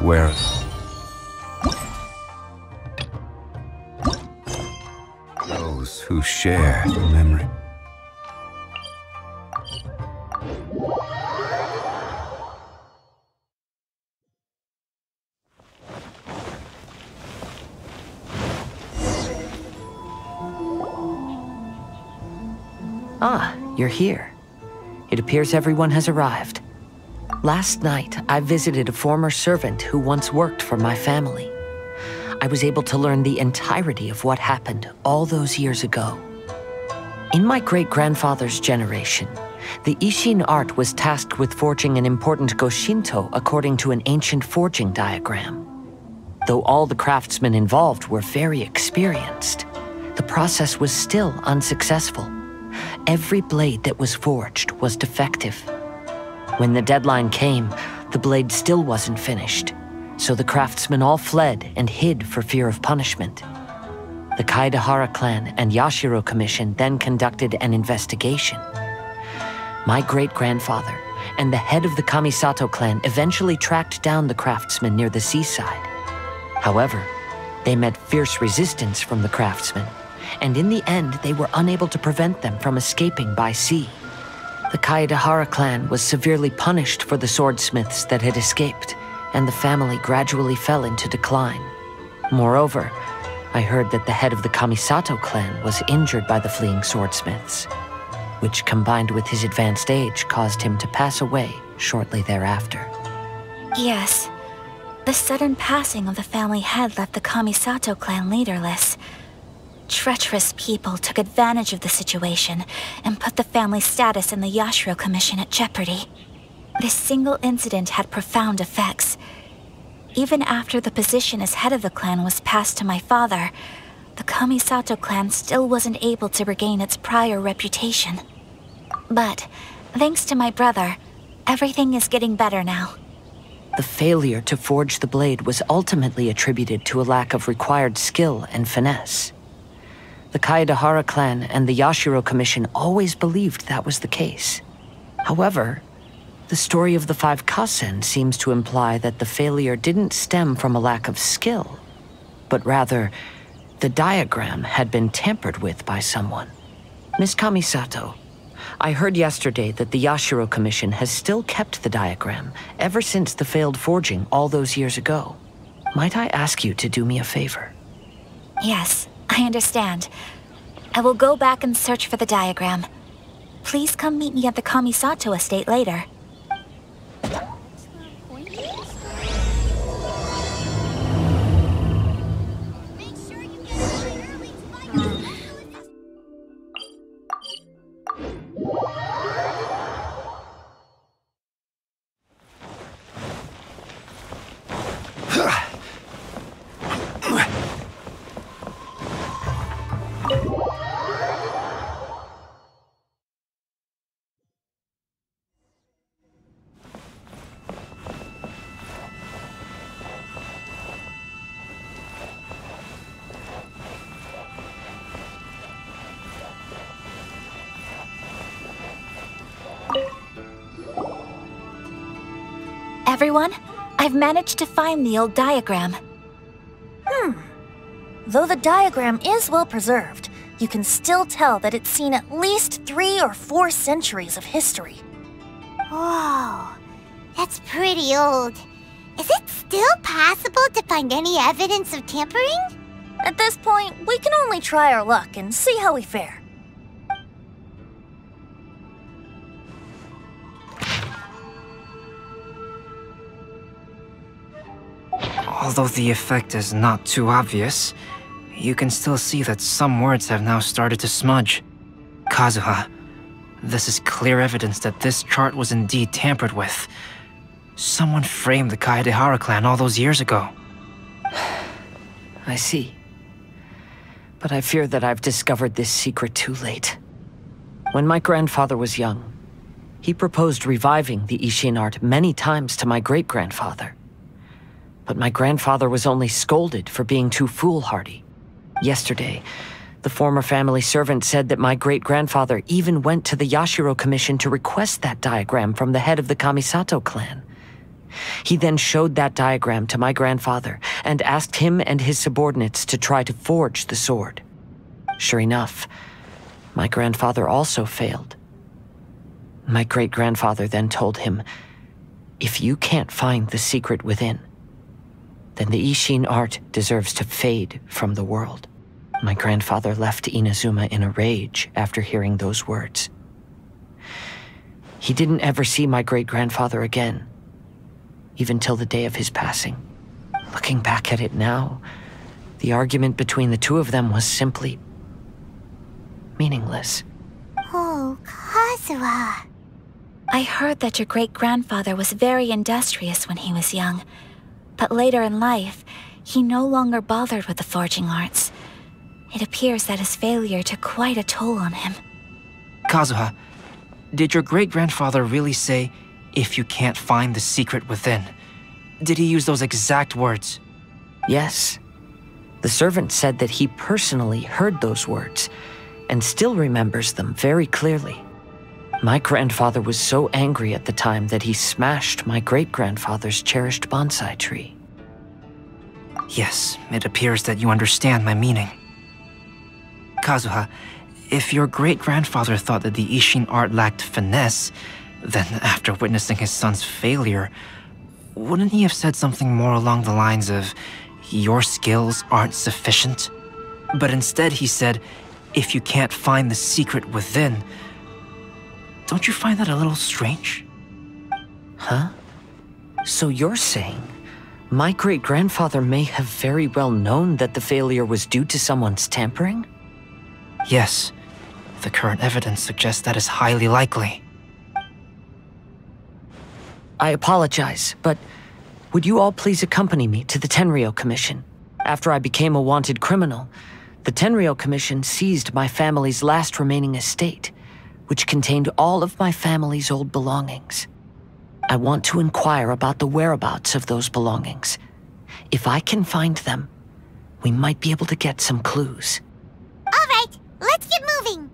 where... Those who share the memory. Ah, you're here. It appears everyone has arrived. Last night, I visited a former servant who once worked for my family. I was able to learn the entirety of what happened all those years ago. In my great-grandfather's generation, the Ishin art was tasked with forging an important Goshinto according to an ancient forging diagram. Though all the craftsmen involved were very experienced, the process was still unsuccessful. Every blade that was forged was defective. When the deadline came, the blade still wasn't finished, so the craftsmen all fled and hid for fear of punishment. The Kaedehara clan and Yashiro Commission then conducted an investigation. My great-grandfather and the head of the Kamisato clan eventually tracked down the craftsmen near the seaside. However, they met fierce resistance from the craftsmen, and in the end, they were unable to prevent them from escaping by sea. The Kaedehara clan was severely punished for the swordsmiths that had escaped, and the family gradually fell into decline. Moreover, I heard that the head of the Kamisato clan was injured by the fleeing swordsmiths, which combined with his advanced age caused him to pass away shortly thereafter. Yes. The sudden passing of the family head left the Kamisato clan leaderless. Treacherous people took advantage of the situation and put the family's status in the Yashiro Commission at jeopardy. This single incident had profound effects. Even after the position as head of the clan was passed to my father, the Kamisato clan still wasn't able to regain its prior reputation. But, thanks to my brother, everything is getting better now. The failure to forge the blade was ultimately attributed to a lack of required skill and finesse. The Kaedehara clan and the Yashiro Commission always believed that was the case. However, the story of the 5 Kasen seems to imply that the failure didn't stem from a lack of skill, but rather, the diagram had been tampered with by someone. Miss Kamisato, I heard yesterday that the Yashiro Commission has still kept the diagram ever since the failed forging all those years ago. Might I ask you to do me a favor? Yes, I understand. I will go back and search for the diagram. Please come meet me at the Kamisato estate later. Everyone, I've managed to find the old diagram. Though the diagram is well preserved, you can still tell that it's seen at least 3 or 4 centuries of history. Whoa, that's pretty old. Is it still possible to find any evidence of tampering? At this point, we can only try our luck and see how we fare. Although the effect is not too obvious, you can still see that some words have now started to smudge. Kazuha, this is clear evidence that this chart was indeed tampered with. Someone framed the Kaedehara clan all those years ago. I see. But I fear that I've discovered this secret too late. When my grandfather was young, he proposed reviving the Ishin art many times to my great-grandfather. But my grandfather was only scolded for being too foolhardy. Yesterday, the former family servant said that my great-grandfather even went to the Yashiro Commission to request that diagram from the head of the Kamisato clan. He then showed that diagram to my grandfather and asked him and his subordinates to try to forge the sword. Sure enough, my grandfather also failed. My great-grandfather then told him, if you can't find the secret within, then the Ishin art deserves to fade from the world. My grandfather left Inazuma in a rage after hearing those words. He didn't ever see my great-grandfather again, even till the day of his passing. Looking back at it now, the argument between the two of them was simply meaningless. Oh, Kazuha. I heard that your great-grandfather was very industrious when he was young, but later in life, he no longer bothered with the forging arts. It appears that his failure took quite a toll on him. Kazuha, did your great-grandfather really say, if you can't find the secret within? Did he use those exact words? Yes. The servant said that he personally heard those words, and still remembers them very clearly. My grandfather was so angry at the time that he smashed my great-grandfather's cherished bonsai tree. Yes, it appears that you understand my meaning. Kazuha, if your great-grandfather thought that the Ishin art lacked finesse, then after witnessing his son's failure, wouldn't he have said something more along the lines of, your skills aren't sufficient? But instead he said, if you can't find the secret within. Don't you find that a little strange? Huh? So you're saying my great-grandfather may have very well known that the failure was due to someone's tampering? Yes. The current evidence suggests that is highly likely. I apologize, but would you all please accompany me to the Tenryou Commission? After I became a wanted criminal, the Tenryou Commission seized my family's last remaining estate, which contained all of my family's old belongings. I want to inquire about the whereabouts of those belongings. If I can find them, we might be able to get some clues. All right, let's get moving.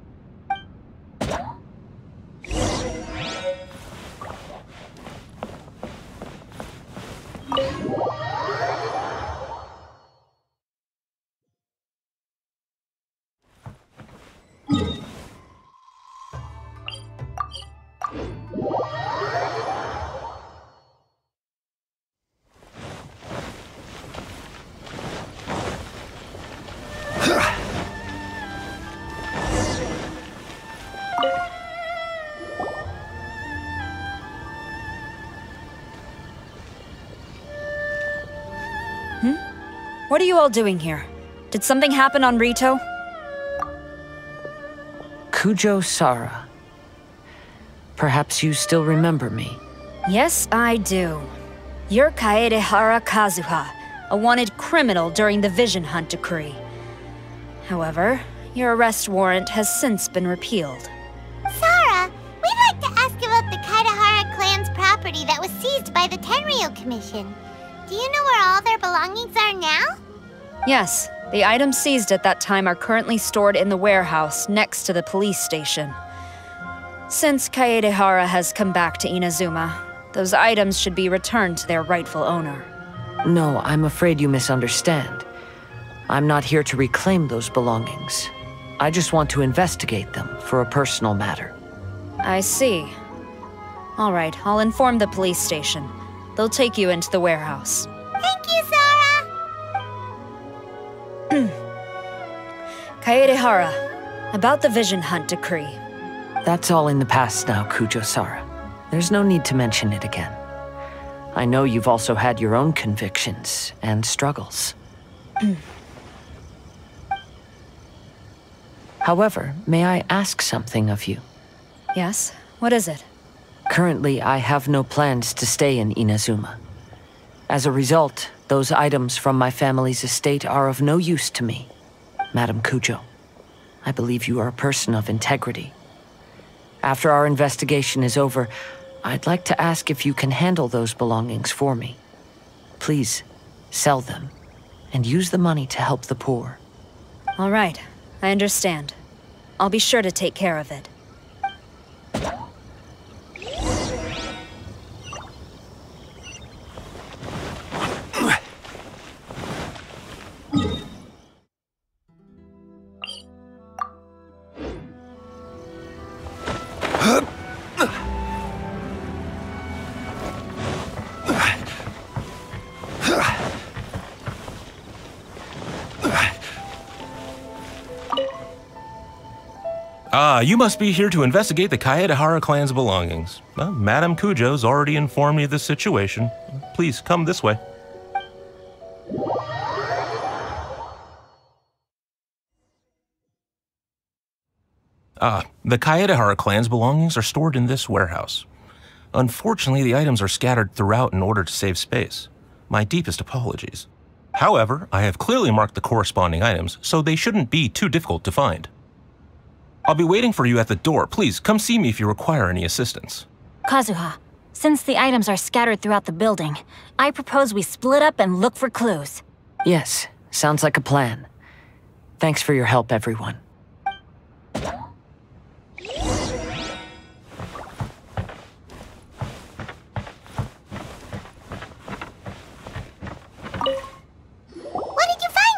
What are you all doing here? Did something happen on Rito? Kujo Sara. Perhaps you still remember me. Yes, I do. You're Kaedehara Kazuha, a wanted criminal during the Vision Hunt decree. However, your arrest warrant has since been repealed. Sara, we'd like to ask about the Kaedehara clan's property that was seized by the Tenryou Commission. Do you know where all their belongings are now? Yes, the items seized at that time are currently stored in the warehouse next to the police station. Since Kaedehara has come back to Inazuma, those items should be returned to their rightful owner. No, I'm afraid you misunderstand. I'm not here to reclaim those belongings. I just want to investigate them for a personal matter. I see. All right, I'll inform the police station. They'll take you into the warehouse. Thank you, Sara! Kaedehara, about the Vision Hunt decree. That's all in the past now, Kujo Sara. There's no need to mention it again. I know you've also had your own convictions and struggles. However, may I ask something of you? Yes? What is it? Currently, I have no plans to stay in Inazuma. As a result, those items from my family's estate are of no use to me. Madam Kujo, I believe you are a person of integrity. After our investigation is over, I'd like to ask if you can handle those belongings for me. Please, sell them, and use the money to help the poor. All right, I understand. I'll be sure to take care of it. You must be here to investigate the Kaedehara clan's belongings. Well, Madame Kujo's already informed me of the situation. Please, come this way. The Kaedehara clan's belongings are stored in this warehouse. Unfortunately, the items are scattered throughout in order to save space. My deepest apologies. However, I have clearly marked the corresponding items, so they shouldn't be too difficult to find. I'll be waiting for you at the door. Please, come see me if you require any assistance. Kazuha, since the items are scattered throughout the building, I propose we split up and look for clues. Yes, sounds like a plan. Thanks for your help, everyone.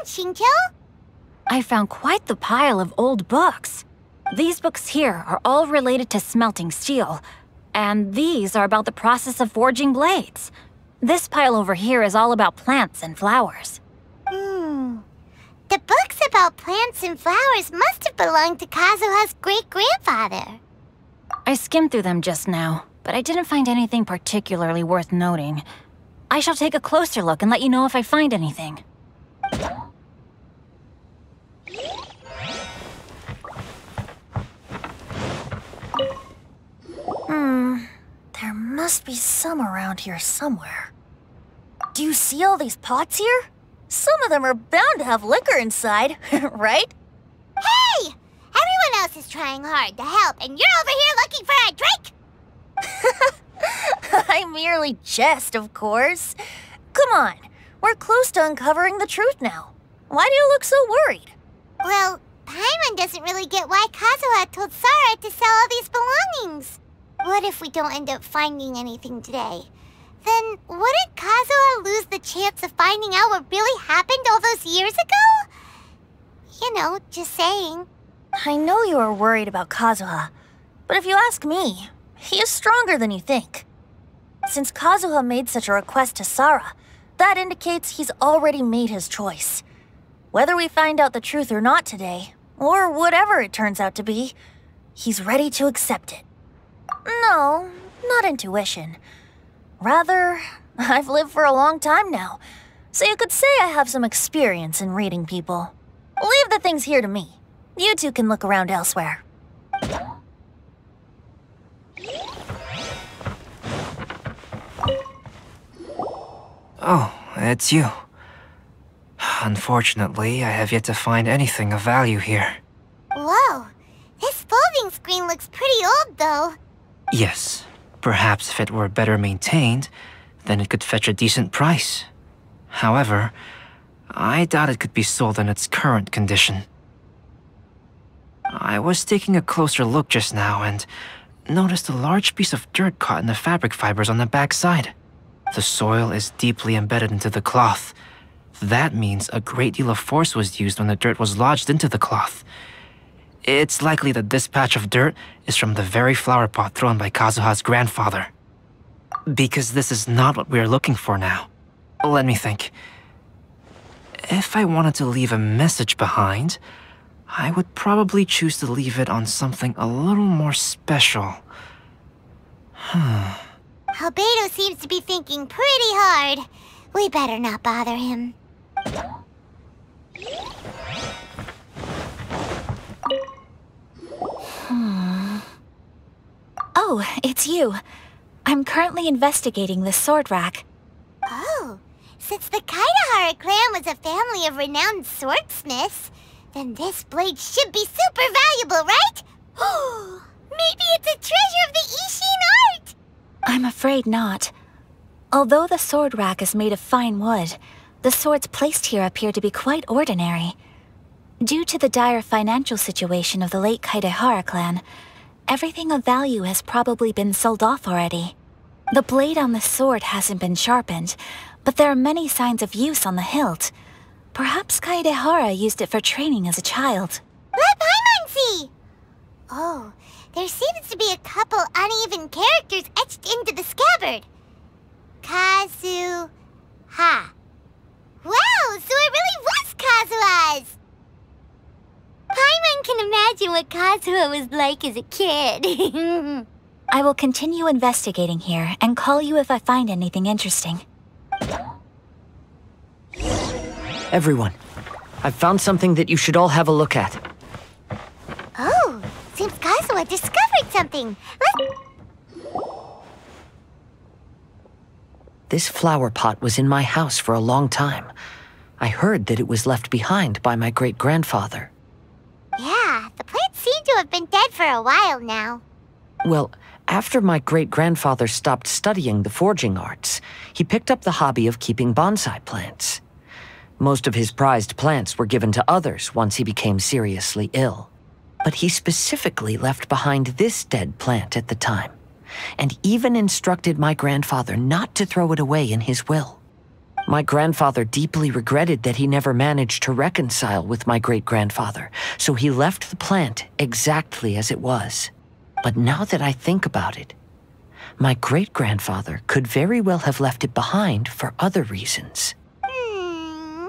Shinjo? I found quite the pile of old books. These books here are all related to smelting steel, and these are about the process of forging blades. This pile over here is all about plants and flowers. The books about plants and flowers must have belonged to Kazuha's great-grandfather. I skimmed through them just now, but I didn't find anything particularly worth noting. I shall take a closer look and let you know if I find anything. There must be some around here somewhere. Do you see all these pots here? Some of them are bound to have liquor inside, right? Hey! Everyone else is trying hard to help, and you're over here looking for a drink? I merely jest, of course. Come on, we're close to uncovering the truth now. Why do you look so worried? Well, Paimon doesn't really get why Kazuha told Sarah to sell all these belongings. What if we don't end up finding anything today? Then wouldn't Kazuha lose the chance of finding out what really happened all those years ago? You know, just saying. I know you are worried about Kazuha, but if you ask me, he is stronger than you think. Since Kazuha made such a request to Sarah, that indicates he's already made his choice. Whether we find out the truth or not today, or whatever it turns out to be, he's ready to accept it. No, not intuition. Rather, I've lived for a long time now, so you could say I have some experience in reading people. Leave the things here to me. You two can look around elsewhere. Oh, it's you. Unfortunately, I have yet to find anything of value here. Whoa, this folding screen looks pretty old though. Yes, perhaps if it were better maintained, then it could fetch a decent price. However, I doubt it could be sold in its current condition. I was taking a closer look just now and noticed a large piece of dirt caught in the fabric fibers on the back side. The soil is deeply embedded into the cloth. That means a great deal of force was used when the dirt was lodged into the cloth. It's likely that this patch of dirt is from the very flower pot thrown by Kazuha's grandfather. Because this is not what we are looking for now. Let me think. If I wanted to leave a message behind, I would probably choose to leave it on something a little more special. Albedo seems to be thinking pretty hard. We better not bother him. Oh, it's you. I'm currently investigating the sword rack. Oh, since the Kaedehara clan was a family of renowned swordsmiths, then this blade should be super valuable, right? Oh, maybe it's a treasure of the Ishin art! I'm afraid not. Although the sword rack is made of fine wood, the swords placed here appear to be quite ordinary. Due to the dire financial situation of the late Kaedehara clan, everything of value has probably been sold off already. The blade on the sword hasn't been sharpened, but there are many signs of use on the hilt. Perhaps Kaedehara used it for training as a child. Let Paimon see! Oh, there seems to be a couple uneven characters etched into the scabbard. Kazuha. Wow, so it really was Kazuha's! Paimon can imagine what Kazuha was like as a kid. I will continue investigating here and call you if I find anything interesting. Everyone, I've found something that you should all have a look at. Oh, seems Kazuha discovered something. This flower pot was in my house for a long time. I heard that it was left behind by my great-grandfather. Yeah, the plants seem to have been dead for a while now. Well, after my great-grandfather stopped studying the forging arts, he picked up the hobby of keeping bonsai plants. Most of his prized plants were given to others once he became seriously ill. But he specifically left behind this dead plant at the time, and even instructed my grandfather not to throw it away in his will. My grandfather deeply regretted that he never managed to reconcile with my great-grandfather, so he left the plant exactly as it was. But now that I think about it, my great-grandfather could very well have left it behind for other reasons. Now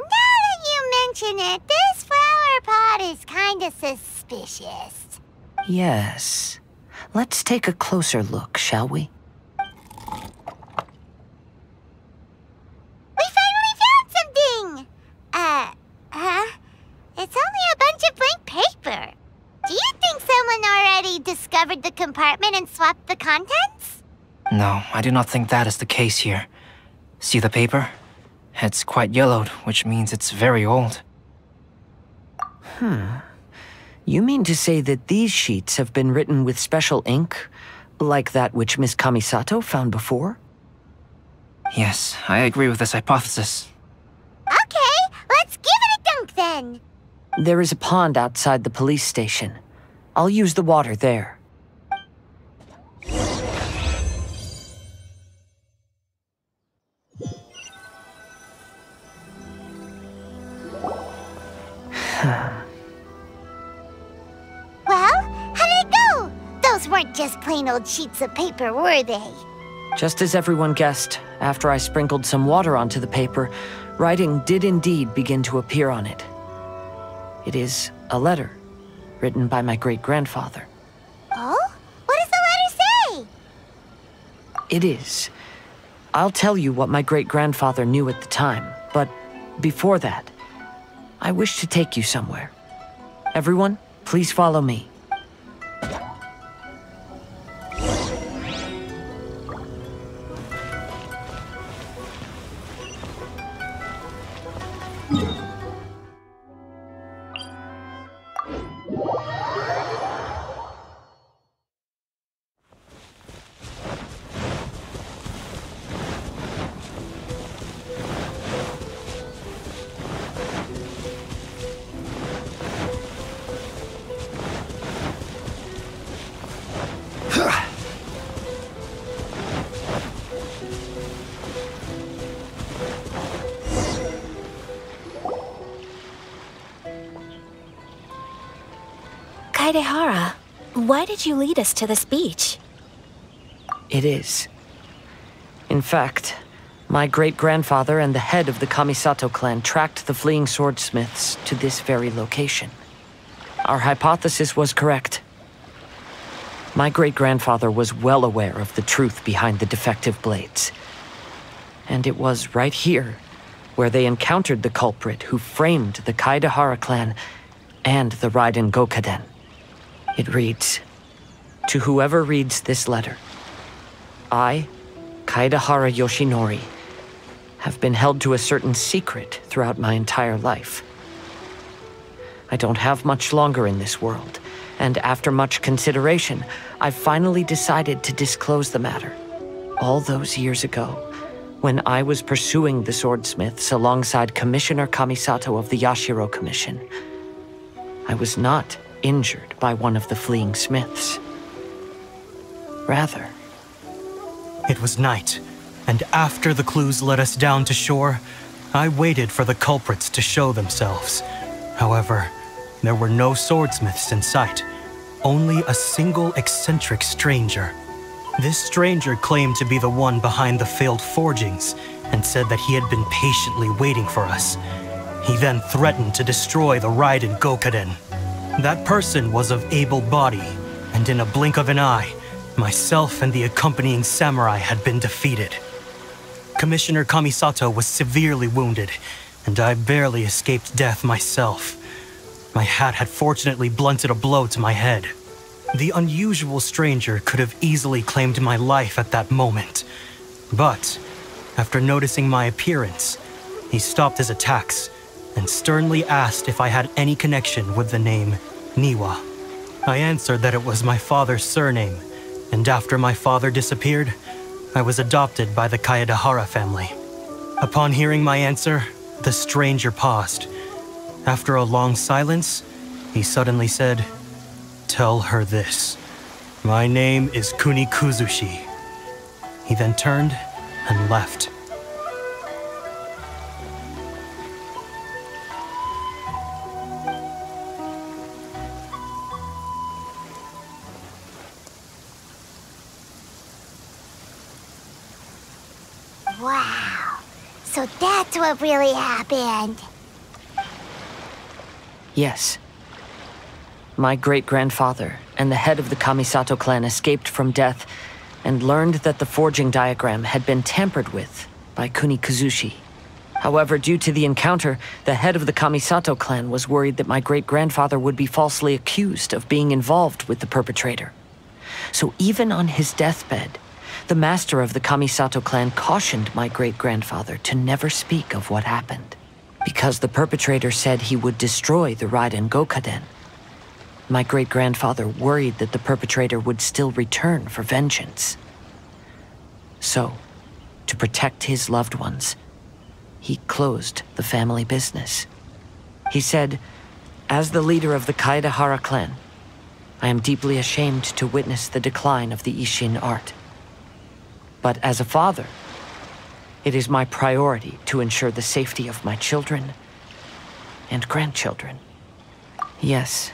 that you mention it, this flower pot is kinda suspicious. Yes. Let's take a closer look, shall we? We finally found something! It's only a bunch of blank paper. Do you think someone already discovered the compartment and swapped the contents? No, I do not think that is the case here. See the paper? It's quite yellowed, which means it's very old. You mean to say that these sheets have been written with special ink, like that which Miss Kamisato found before? Yes, I agree with this hypothesis. Okay, let's give it a dunk then. There is a pond outside the police station. I'll use the water there. Well, how did it go? Those weren't just plain old sheets of paper, were they? Just as everyone guessed, after I sprinkled some water onto the paper, writing did indeed begin to appear on it. It is a letter, written by my great-grandfather. Oh? What does the letter say? It is. I'll tell you what my great-grandfather knew at the time, but before that, I wish to take you somewhere. Everyone, please follow me. Kaedehara, why did you lead us to this beach? It is. In fact, my great-grandfather and the head of the Kamisato clan tracked the fleeing swordsmiths to this very location. Our hypothesis was correct. My great-grandfather was well aware of the truth behind the defective blades. And it was right here where they encountered the culprit who framed the Kaedehara clan and the Raiden Gokaden. It reads, "To whoever reads this letter, I, Kaedehara Yoshinori, have been held to a certain secret throughout my entire life. I don't have much longer in this world, and after much consideration, I've finally decided to disclose the matter. All those years ago, when I was pursuing the swordsmiths alongside Commissioner Kamisato of the Yashiro Commission, I was not injured by one of the fleeing smiths. Rather, it was night, and after the clues led us down to shore, I waited for the culprits to show themselves. However, there were no swordsmiths in sight, only a single eccentric stranger. This stranger claimed to be the one behind the failed forgings, and said that he had been patiently waiting for us. He then threatened to destroy the Raiden Gokaden. That person was of able body, and in a blink of an eye, myself and the accompanying samurai had been defeated. Commissioner Kamisato was severely wounded, and I barely escaped death myself. My hat had fortunately blunted a blow to my head. The unusual stranger could have easily claimed my life at that moment. But, after noticing my appearance, he stopped his attacks and sternly asked if I had any connection with the name Niwa. I answered that it was my father's surname, and after my father disappeared, I was adopted by the Kaedahara family. Upon hearing my answer, the stranger paused. After a long silence, he suddenly said, "Tell her this. My name is Kunikuzushi." He then turned and left. Wow. So that's what really happened. Yes. My great-grandfather and the head of the Kamisato clan escaped from death and learned that the forging diagram had been tampered with by Kunikuzushi. However, due to the encounter, the head of the Kamisato clan was worried that my great-grandfather would be falsely accused of being involved with the perpetrator. So even on his deathbed, the master of the Kamisato clan cautioned my great-grandfather to never speak of what happened, because the perpetrator said he would destroy the Raiden Gokaden. My great-grandfather worried that the perpetrator would still return for vengeance. So, to protect his loved ones, he closed the family business. He said, "As the leader of the Kaedahara clan, I am deeply ashamed to witness the decline of the Isshin art. But as a father, it is my priority to ensure the safety of my children and grandchildren." Yes,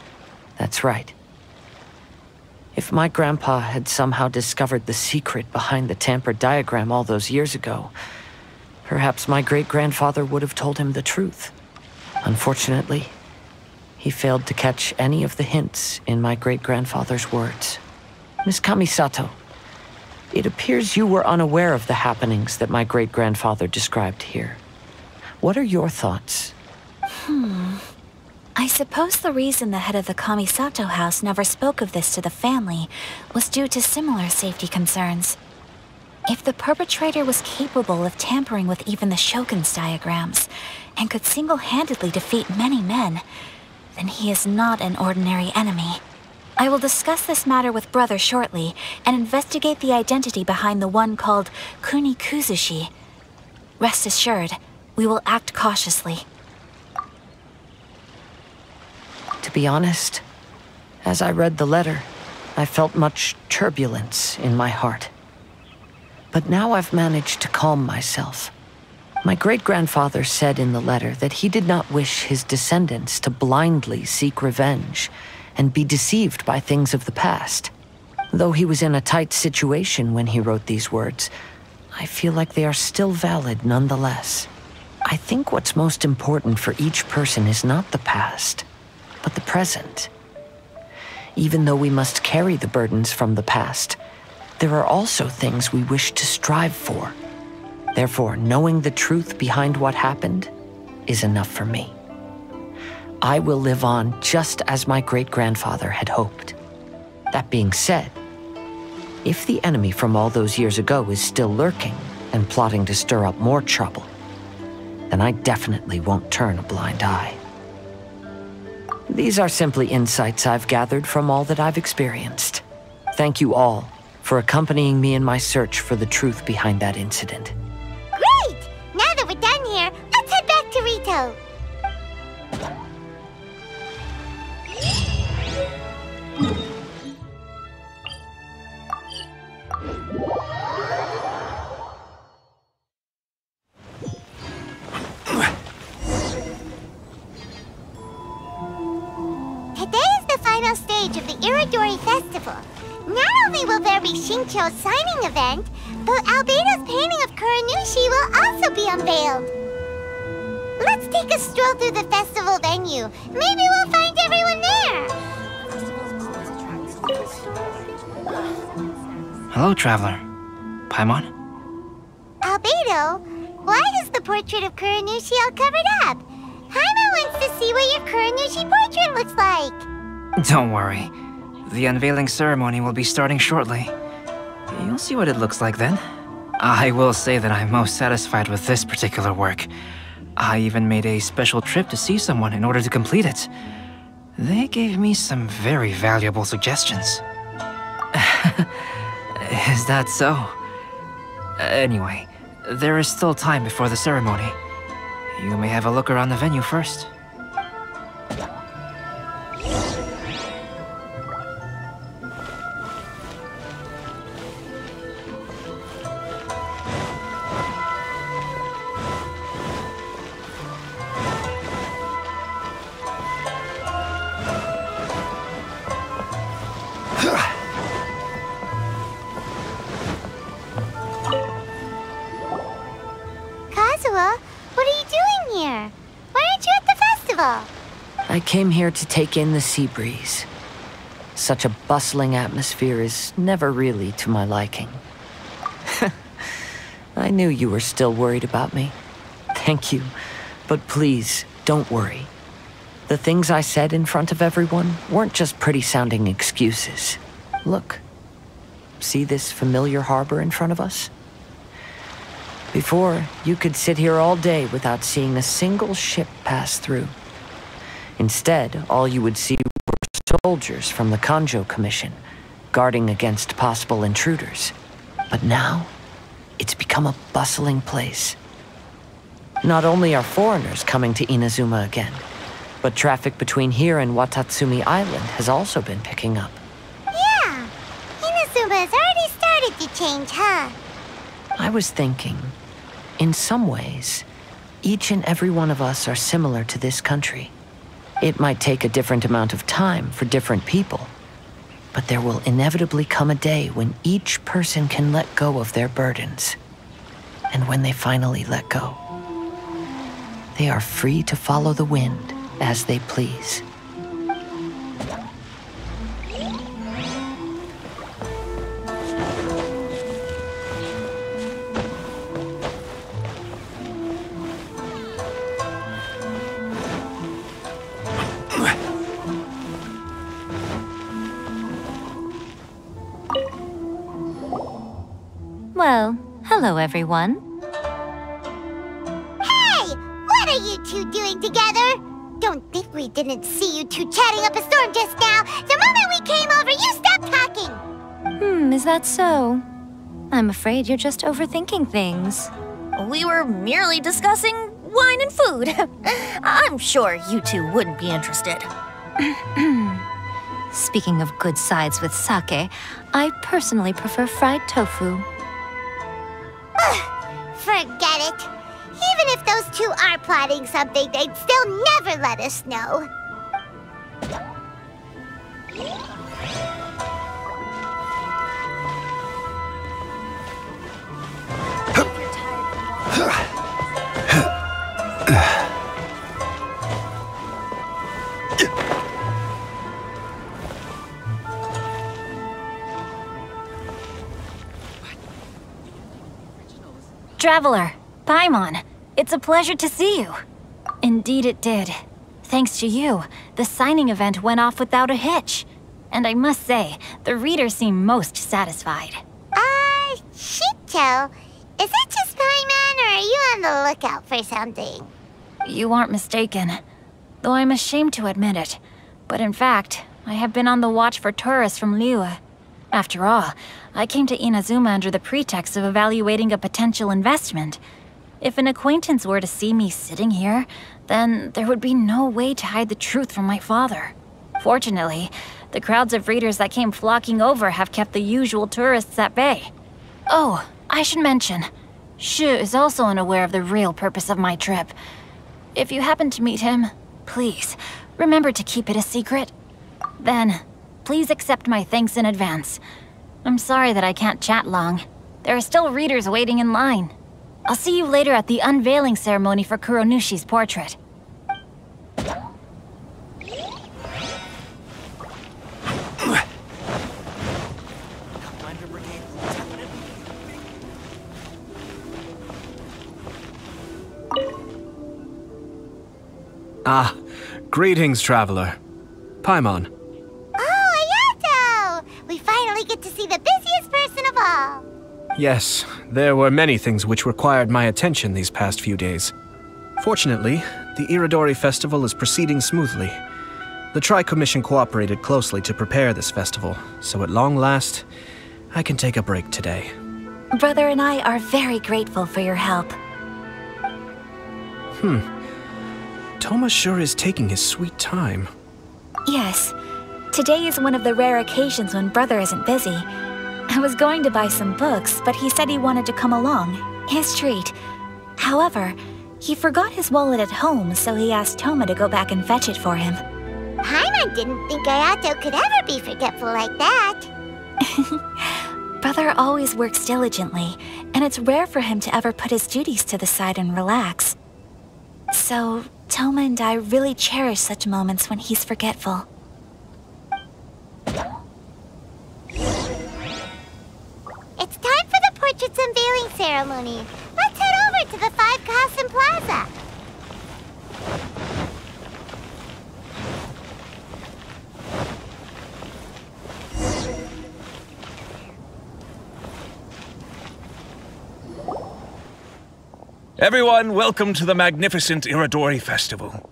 that's right. If my grandpa had somehow discovered the secret behind the tampered diagram all those years ago, perhaps my great-grandfather would have told him the truth. Unfortunately, he failed to catch any of the hints in my great-grandfather's words. Miss Kamisato, it appears you were unaware of the happenings that my great-grandfather described here. What are your thoughts? I suppose the reason the head of the Kamisato house never spoke of this to the family was due to similar safety concerns. If the perpetrator was capable of tampering with even the Shogun's diagrams, and could single-handedly defeat many men, then he is not an ordinary enemy. I will discuss this matter with Brother shortly, and investigate the identity behind the one called Kunikuzushi. Rest assured, we will act cautiously. To be honest, as I read the letter, I felt much turbulence in my heart. But now I've managed to calm myself. My great-grandfather said in the letter that he did not wish his descendants to blindly seek revenge and be deceived by things of the past. Though he was in a tight situation when he wrote these words, I feel like they are still valid nonetheless. I think what's most important for each person is not the past, but the present. Even though we must carry the burdens from the past, there are also things we wish to strive for. Therefore, knowing the truth behind what happened is enough for me. I will live on just as my great-grandfather had hoped. That being said, if the enemy from all those years ago is still lurking and plotting to stir up more trouble, then I definitely won't turn a blind eye. These are simply insights I've gathered from all that I've experienced. Thank you all for accompanying me in my search for the truth behind that incident. Great! Now that we're done here, let's head back to Rito. Today is the final stage of the Iridori Festival. Not only will there be Shincho's signing event, but Albedo's painting of Kuranushi will also be unveiled. Let's take a stroll through the festival venue. Maybe we'll find everyone there. Hello, traveler. Paimon? Albedo, why is the portrait of Kuranushi all covered up? Paimon wants to see what your Kuranushi portrait looks like. Don't worry. The unveiling ceremony will be starting shortly. You'll see what it looks like then. I will say that I'm most satisfied with this particular work. I even made a special trip to see someone in order to complete it. They gave me some very valuable suggestions. Is that so? Anyway, there is still time before the ceremony. You may have a look around the venue first. I came here to take in the sea breeze. Such a bustling atmosphere is never really to my liking. I knew you were still worried about me. Thank you, but please, don't worry. The things I said in front of everyone weren't just pretty-sounding excuses. Look, see this familiar harbor in front of us? Before, you could sit here all day without seeing a single ship pass through. Instead, all you would see were soldiers from the Kanjo Commission, guarding against possible intruders. But now, it's become a bustling place. Not only are foreigners coming to Inazuma again, but traffic between here and Watatsumi Island has also been picking up. Yeah, Inazuma has already started to change, huh? I was thinking, in some ways, each and every one of us are similar to this country. It might take a different amount of time for different people, but there will inevitably come a day when each person can let go of their burdens. And when they finally let go, they are free to follow the wind as they please. Well, hello everyone. Hey! What are you two doing together? Don't think we didn't see you two chatting up a storm just now. The moment we came over, you stopped talking! Is that so? I'm afraid you're just overthinking things. We were merely discussing wine and food. I'm sure you two wouldn't be interested. Speaking of good sides with sake, I personally prefer fried tofu. Forget it. Even if those two are plotting something, they'd still never let us know. Traveler, Paimon, it's a pleasure to see you. Indeed it did. Thanks to you, the signing event went off without a hitch. And I must say, the readers seem most satisfied. Shito, is it just Paimon, or are you on the lookout for something? You aren't mistaken, though I'm ashamed to admit it. But in fact, I have been on the watch for tourists from Liyue. After all, I came to Inazuma under the pretext of evaluating a potential investment. If an acquaintance were to see me sitting here, then there would be no way to hide the truth from my father. Fortunately, the crowds of readers that came flocking over have kept the usual tourists at bay. Oh, I should mention, Shu is also unaware of the real purpose of my trip. If you happen to meet him, please, remember to keep it a secret. Then, please accept my thanks in advance. I'm sorry that I can't chat long. There are still readers waiting in line. I'll see you later at the unveiling ceremony for Kuronushi's portrait. Ah, greetings, traveler. Paimon. Oh, Ayato! We finally get to see the busiest person of all. Yes, there were many things which required my attention these past few days. Fortunately, the Iridori Festival is proceeding smoothly. The Tri-Commission cooperated closely to prepare this festival, so at long last, I can take a break today. Brother and I are very grateful for your help. Thoma sure is taking his sweet time. Yes. Today is one of the rare occasions when Brother isn't busy. I was going to buy some books, but he said he wanted to come along. His treat. However, he forgot his wallet at home, so he asked Thoma to go back and fetch it for him. Paimon didn't think Ayato could ever be forgetful like that. Brother always works diligently, and it's rare for him to ever put his duties to the side and relax. So, Thoma and I really cherish such moments when he's forgetful. It's time for the portrait's unveiling ceremony. Let's head over to the 5 Kasen Plaza. Everyone, welcome to the magnificent Iridori Festival.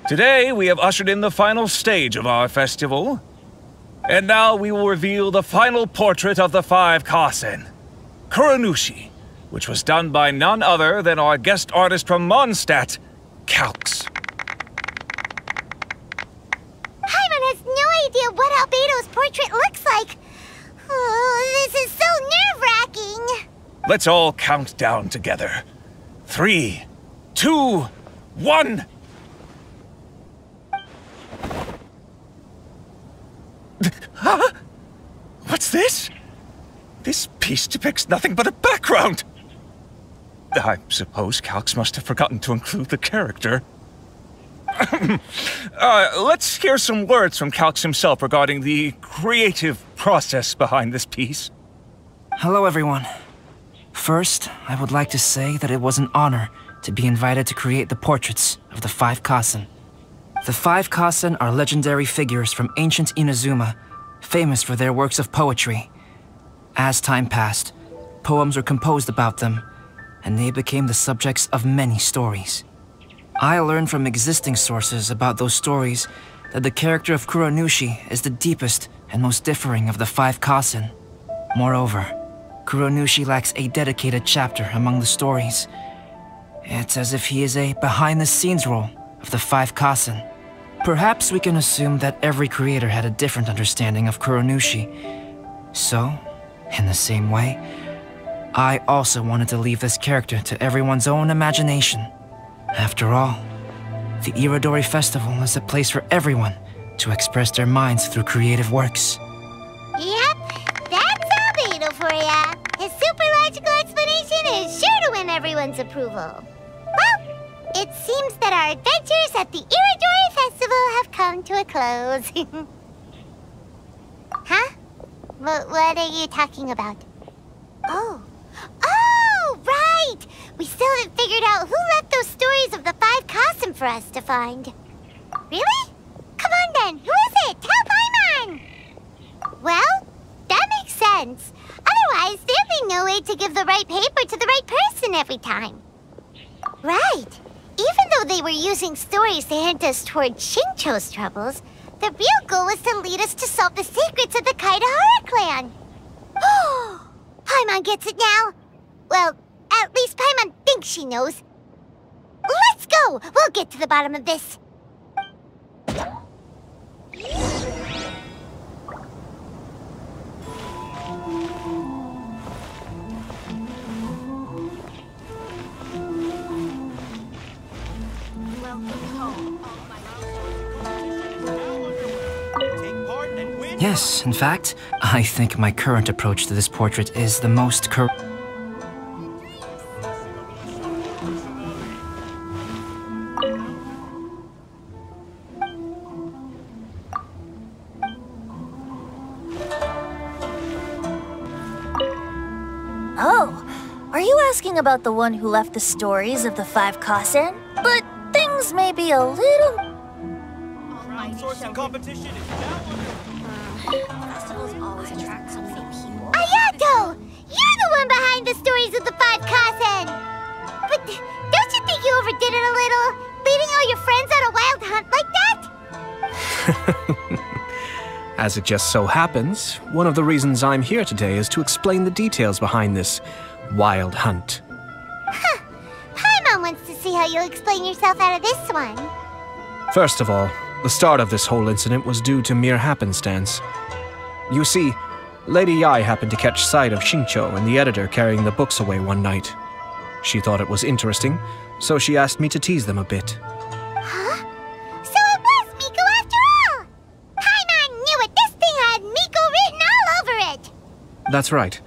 Today, we have ushered in the final stage of our festival. And now we will reveal the final portrait of the 5 Kasen, Kuronushi, which was done by none other than our guest artist from Mondstadt, Calx. Paimon has no idea what Albedo's portrait looks like. Oh, this is so nerve-wracking. Let's all count down together. 3, 2, 1. Huh? What's this? This piece depicts nothing but a background. I suppose Calx must have forgotten to include the character. Let's hear some words from Calx himself regarding the creative process behind this piece. Hello, everyone. First, I would like to say that it was an honor to be invited to create the portraits of the 5 Kasen. The 5 Kasen are legendary figures from ancient Inazuma, famous for their works of poetry. As time passed, poems were composed about them, and they became the subjects of many stories. I learned from existing sources about those stories that the character of Kuronushi is the deepest and most differing of the 5 Kasen. Moreover, Kuronushi lacks a dedicated chapter among the stories. It's as if he is a behind-the-scenes role of the 5 Kasen. Perhaps we can assume that every creator had a different understanding of Kuronushi. So, in the same way, I also wanted to leave this character to everyone's own imagination. After all, the Iridori Festival is a place for everyone to express their minds through creative works. Yep, that's Albedo for ya. His super logical explanation is sure to win everyone's approval. Well, it seems that our adventures at the Iridori Festival have come to a close. Huh? What are you talking about? Oh, right! We still haven't figured out who left those stories of the 5 Kasen for us to find. Really? Come on then, who is it? Tell Paimon! Well, that makes sense. Otherwise, there'd be no way to give the right paper to the right person every time. Right. Even though they were using stories to hint us toward Shincho's troubles, the real goal was to lead us to solve the secrets of the Kaidahara clan. Oh, Paimon gets it now. Well, at least Paimon thinks she knows. Let's go! We'll get to the bottom of this. Yes, in fact, I think my current approach to this portrait is the most Oh, are you asking about the one who left the stories of the 5 Kasen? But things may be a little... Sourcing competition is Festivals always attract so many people. Ayato! You're the one behind the stories of the 5 Kasen! But don't you think you overdid it a little? Leading all your friends on a wild hunt like that? As it just so happens, one of the reasons I'm here today is to explain the details behind this wild hunt. Huh. Paimon wants to see how you'll explain yourself out of this one. First of all, the start of this whole incident was due to mere happenstance. You see, Lady Yai happened to catch sight of Shincho and the editor carrying the books away one night. She thought it was interesting, so she asked me to tease them a bit. Huh? So it was Miko after all! Paimon knew it! This thing had Miko written all over it! That's right.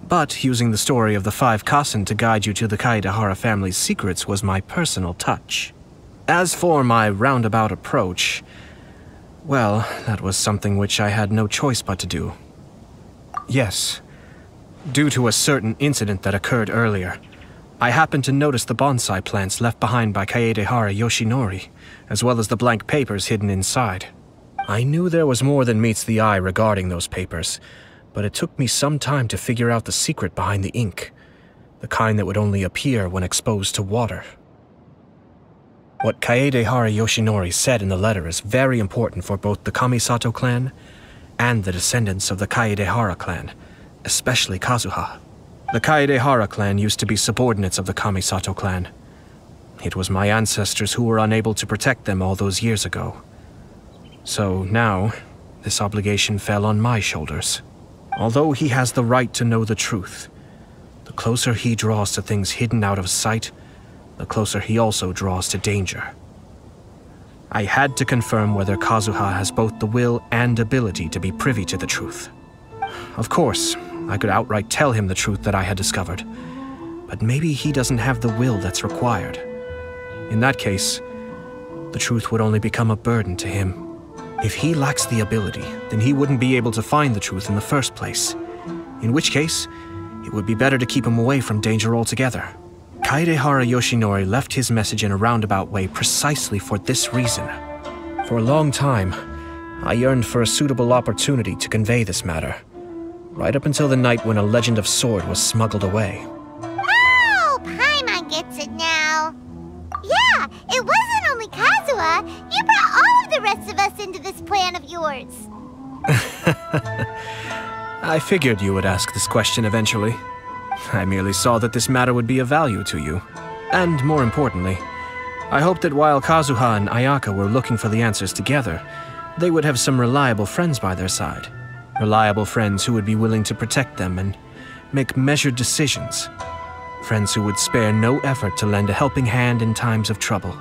But using the story of the 5 Kasen to guide you to the Kaedehara family's secrets was my personal touch. As for my roundabout approach, well, that was something which I had no choice but to do. Yes, due to a certain incident that occurred earlier, I happened to notice the bonsai plants left behind by Kaedehara Yoshinori, as well as the blank papers hidden inside. I knew there was more than meets the eye regarding those papers, but it took me some time to figure out the secret behind the ink, the kind that would only appear when exposed to water. What Kaedehara Yoshinori said in the letter is very important for both the Kamisato clan and the descendants of the Kaedehara clan, especially Kazuha. The Kaedehara clan used to be subordinates of the Kamisato clan. It was my ancestors who were unable to protect them all those years ago. So now, this obligation fell on my shoulders. Although he has the right to know the truth, the closer he draws to things hidden out of sight, the closer he also draws to danger. I had to confirm whether Kazuha has both the will and ability to be privy to the truth. Of course, I could outright tell him the truth that I had discovered, but maybe he doesn't have the will that's required. In that case, the truth would only become a burden to him. If he lacks the ability, then he wouldn't be able to find the truth in the first place, in which case, it would be better to keep him away from danger altogether. Kaedehara Yoshinori left his message in a roundabout way precisely for this reason. For a long time, I yearned for a suitable opportunity to convey this matter, right up until the night when a legend of sword was smuggled away. Oh, Paimon gets it now. Yeah, it wasn't only Kazuha. You brought all of the rest of us into this plan of yours. I figured you would ask this question eventually. I merely saw that this matter would be of value to you. And more importantly, I hoped that while Kazuha and Ayaka were looking for the answers together, they would have some reliable friends by their side. Reliable friends who would be willing to protect them and make measured decisions. Friends who would spare no effort to lend a helping hand in times of trouble.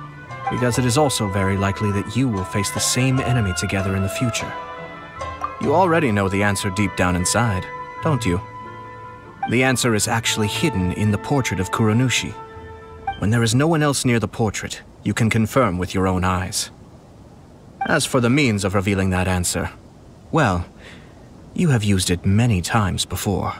Because it is also very likely that you will face the same enemy together in the future. You already know the answer deep down inside, don't you? The answer is actually hidden in the portrait of Kuronushi. When there is no one else near the portrait, you can confirm with your own eyes. As for the means of revealing that answer, well, you have used it many times before.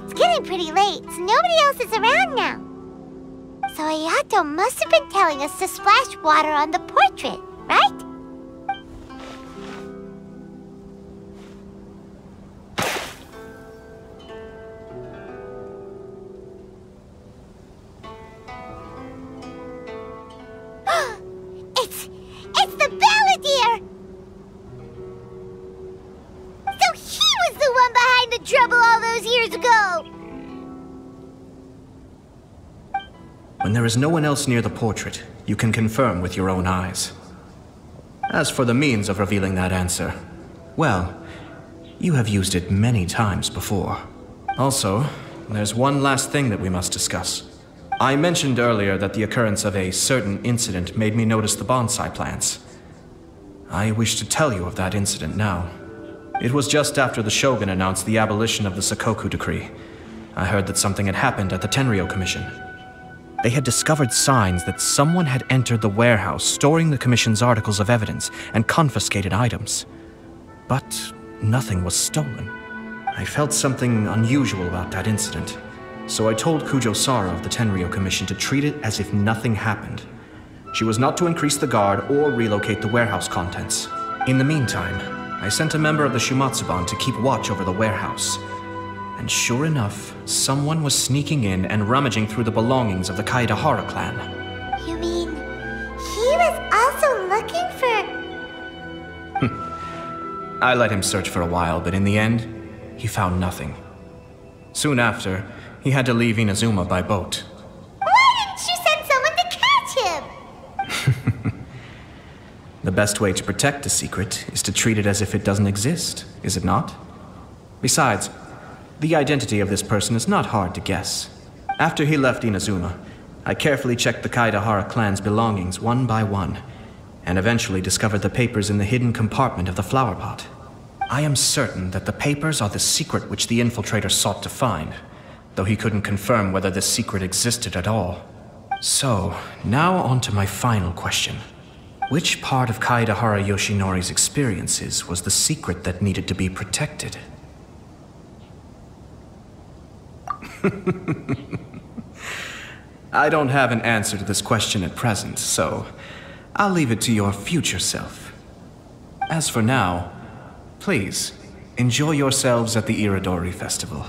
It's getting pretty late, so nobody else is around now. So Ayato must have been telling us to splash water on the portrait, right? It's the Balladeer! So he was the one behind the trouble all those years ago! When there is no one else near the portrait, you can confirm with your own eyes. As for the means of revealing that answer, well, you have used it many times before. Also, there's one last thing that we must discuss. I mentioned earlier that the occurrence of a certain incident made me notice the bonsai plants. I wish to tell you of that incident now. It was just after the Shogun announced the abolition of the Sakoku decree. I heard that something had happened at the Tenryou Commission. They had discovered signs that someone had entered the warehouse storing the Commission's articles of evidence and confiscated items. But nothing was stolen. I felt something unusual about that incident, so I told Kujo-Sara of the Tenryou Commission to treat it as if nothing happened. She was not to increase the guard or relocate the warehouse contents. In the meantime, I sent a member of the Shumatsuban to keep watch over the warehouse. And sure enough, someone was sneaking in and rummaging through the belongings of the Kaedahara clan. You mean, he was also looking for... I let him search for a while, but in the end, he found nothing. Soon after, he had to leave Inazuma by boat. Why didn't you send someone to catch him? The best way to protect a secret is to treat it as if it doesn't exist, is it not? Besides, the identity of this person is not hard to guess. After he left Inazuma, I carefully checked the Kaedahara clan's belongings one by one, and eventually discovered the papers in the hidden compartment of the flower pot. I am certain that the papers are the secret which the infiltrator sought to find, though he couldn't confirm whether this secret existed at all. So, now on to my final question. Which part of Kaedahara Yoshinori's experiences was the secret that needed to be protected? I don't have an answer to this question at present, so I'll leave it to your future self. As for now, please, enjoy yourselves at the Iridori Festival.